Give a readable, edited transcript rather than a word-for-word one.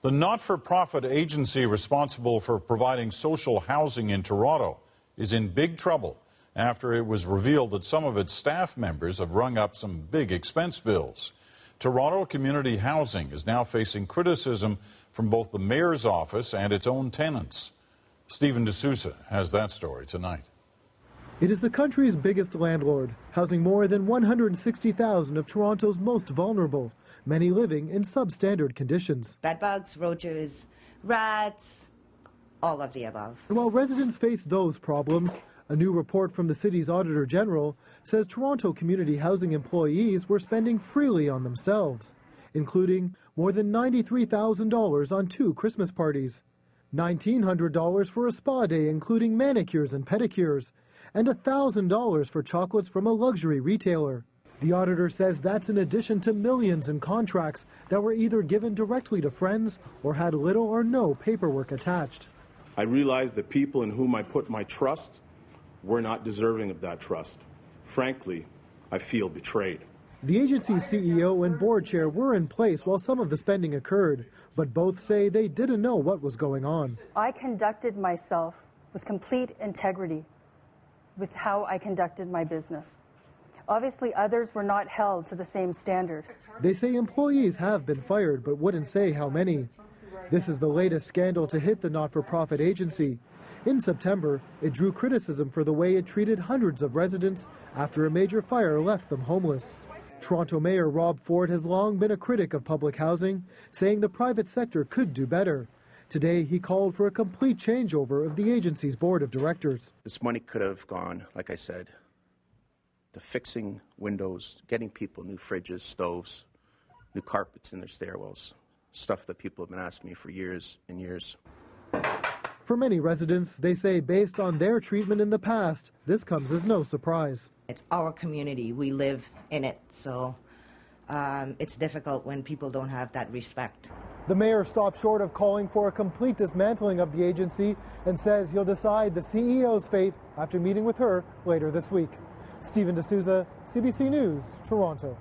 The not-for-profit agency responsible for providing social housing in Toronto is in big trouble after it was revealed that some of its staff members have rung up some big expense bills. Toronto Community Housing is now facing criticism from both the mayor's office and its own tenants. Stephen D'Souza has that story tonight. It is the country's biggest landlord, housing more than 160,000 of Toronto's most vulnerable, many living in substandard conditions. Bedbugs, roaches, rats, all of the above. And while residents face those problems, a new report from the city's Auditor General says Toronto community housing employees were spending freely on themselves, including more than $93,000 on 2 Christmas parties, $1,900 for a spa day including manicures and pedicures, and $1,000 for chocolates from a luxury retailer. The auditor says that's in addition to millions in contracts that were either given directly to friends or had little or no paperwork attached. I realize the people in whom I put my trust were not deserving of that trust. Frankly, I feel betrayed. The agency's CEO and board chair were in place while some of the spending occurred, but both say they didn't know what was going on. I conducted myself with complete integrity with how I conducted my business. Obviously, others were not held to the same standard. They say employees have been fired, but wouldn't say how many. This is the latest scandal to hit the not-for-profit agency. In September, it drew criticism for the way it treated hundreds of residents after a major fire left them homeless. Toronto Mayor Rob Ford has long been a critic of public housing, saying the private sector could do better. Today, he called for a complete changeover of the agency's board of directors. This money could have gone, like I said, to fixing windows, getting people new fridges, stoves, new carpets in their stairwells, stuff that people have been asking me for years and years. For many residents, they say based on their treatment in the past, this comes as no surprise. It's our community. We live in it, so it's difficult when people don't have that respect. The mayor stopped short of calling for a complete dismantling of the agency and says he'll decide the CEO's fate after meeting with her later this week. Stephen D'Souza, CBC News, Toronto.